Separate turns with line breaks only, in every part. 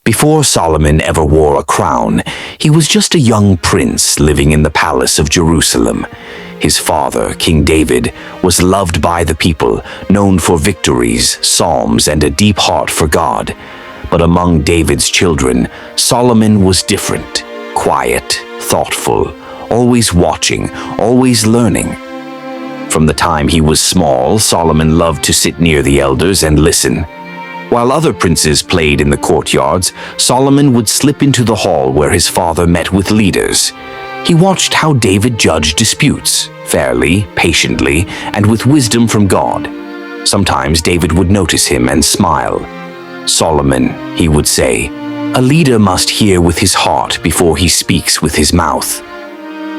Before Solomon ever wore a crown, he was just a young prince living in the palace of Jerusalem. His father, King David, was loved by the people, known for victories, psalms, and a deep heart for God. But among David's children, Solomon was different, quiet, thoughtful, always watching, always learning. From the time he was small, Solomon loved to sit near the elders and listen. While other princes played in the courtyards, Solomon would slip into the hall where his father met with leaders. He watched how David judged disputes, fairly, patiently, and with wisdom from God. Sometimes David would notice him and smile. "Solomon," he would say, "a leader must hear with his heart before he speaks with his mouth."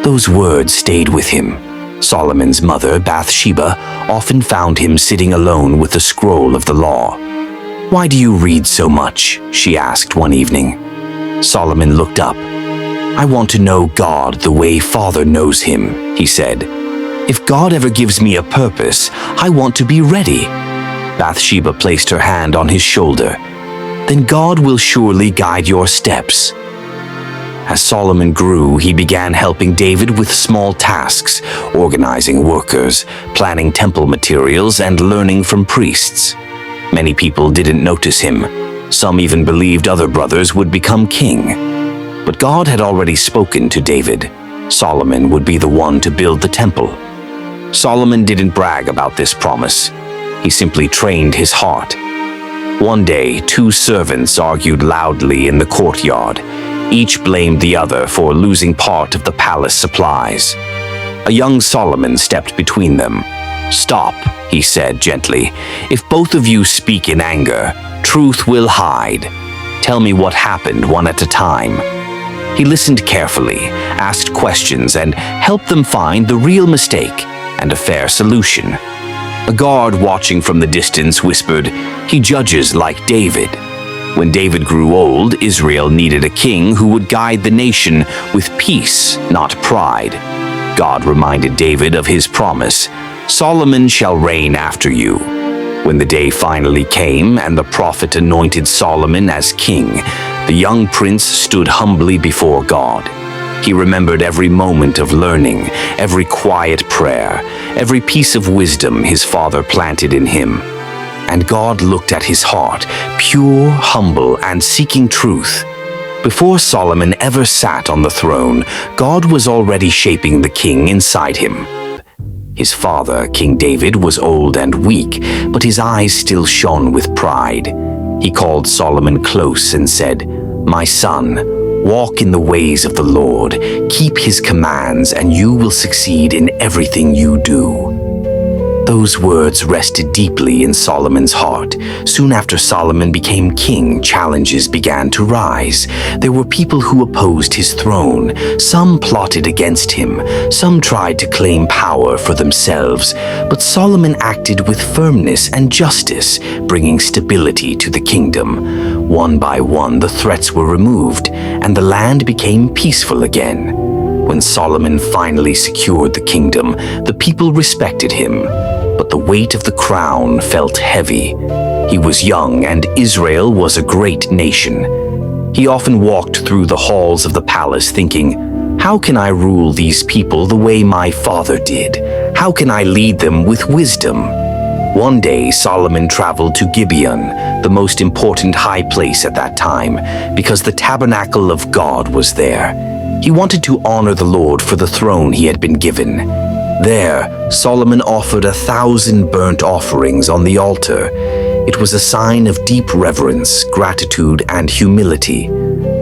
Those words stayed with him. Solomon's mother, Bathsheba, often found him sitting alone with the scroll of the law. "Why do you read so much?" she asked one evening. Solomon looked up. "I want to know God the way Father knows him," he said. "If God ever gives me a purpose, I want to be ready." Bathsheba placed her hand on his shoulder. "Then God will surely guide your steps." As Solomon grew, he began helping David with small tasks, organizing workers, planning temple materials, and learning from priests. Many people didn't notice him. Some even believed other brothers would become king. But God had already spoken to David. Solomon would be the one to build the temple. Solomon didn't brag about this promise. He simply trained his heart. One day, two servants argued loudly in the courtyard. Each blamed the other for losing part of the palace supplies. A young Solomon stepped between them. "Stop," he said gently. "If both of you speak in anger, truth will hide. Tell me what happened one at a time." He listened carefully, asked questions, and helped them find the real mistake and a fair solution. A guard watching from the distance whispered, "He judges like David." When David grew old, Israel needed a king who would guide the nation with peace, not pride. God reminded David of his promise, "Solomon shall reign after you." When the day finally came and the prophet anointed Solomon as king, the young prince stood humbly before God. He remembered every moment of learning, every quiet prayer, every piece of wisdom his father planted in him. And God looked at his heart, pure, humble, and seeking truth. Before Solomon ever sat on the throne, God was already shaping the king inside him. His father, King David, was old and weak, but his eyes still shone with pride. He called Solomon close and said, "My son, walk in the ways of the Lord, keep his commands, and you will succeed in everything you do." Those words rested deeply in Solomon's heart. Soon after Solomon became king, challenges began to rise. There were people who opposed his throne. Some plotted against him. Some tried to claim power for themselves. But Solomon acted with firmness and justice, bringing stability to the kingdom. One by one, the threats were removed, and the land became peaceful again. When Solomon finally secured the kingdom, the people respected him. But the weight of the crown felt heavy. He was young, and Israel was a great nation. He often walked through the halls of the palace thinking, "How can I rule these people the way my father did? How can I lead them with wisdom?" One day, Solomon traveled to Gibeon, the most important high place at that time, because the tabernacle of God was there. He wanted to honor the Lord for the throne he had been given. There, Solomon offered 1,000 burnt offerings on the altar. It was a sign of deep reverence, gratitude, and humility.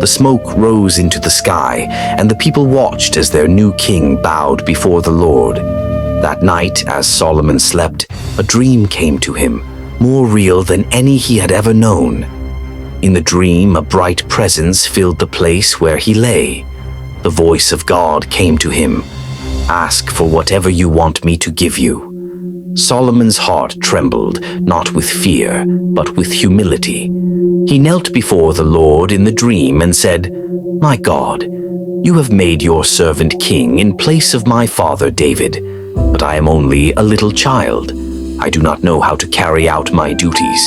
The smoke rose into the sky, and the people watched as their new king bowed before the Lord. That night, as Solomon slept, a dream came to him, more real than any he had ever known. In the dream, a bright presence filled the place where he lay. The voice of God came to him, "Ask for whatever you want me to give you." Solomon's heart trembled, not with fear, but with humility. He knelt before the Lord in the dream and said, "My God, you have made your servant king in place of my father David, but I am only a little child. I do not know how to carry out my duties.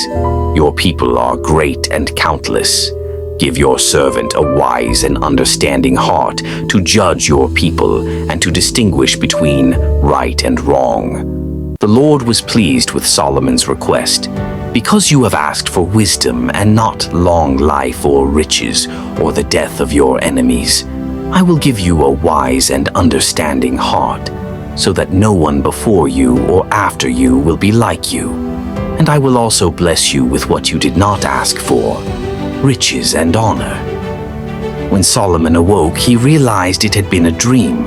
Your people are great and countless. Give your servant a wise and understanding heart to judge your people and to distinguish between right and wrong." The Lord was pleased with Solomon's request. "Because you have asked for wisdom and not long life or riches or the death of your enemies, I will give you a wise and understanding heart, so that no one before you or after you will be like you. And I will also bless you with what you did not ask for, riches and honor." When Solomon awoke, he realized it had been a dream,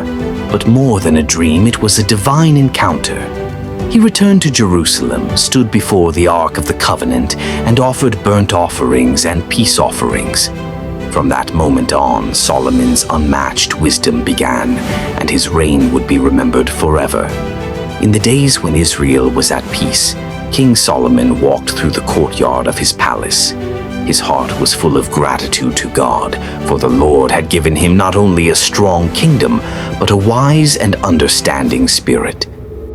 but more than a dream, it was a divine encounter. He returned to Jerusalem, stood before the Ark of the Covenant, and offered burnt offerings and peace offerings. From that moment on, Solomon's unmatched wisdom began, and his reign would be remembered forever. In the days when Israel was at peace, King Solomon walked through the courtyard of his palace. His heart was full of gratitude to God, for the Lord had given him not only a strong kingdom, but a wise and understanding spirit.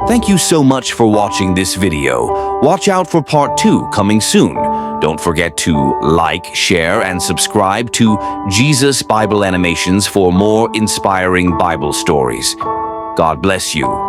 Thank you so much for watching this video. Watch out for part 2 coming soon. Don't forget to like, share, and subscribe to Jesus Bible Animations for more inspiring Bible stories. God bless you.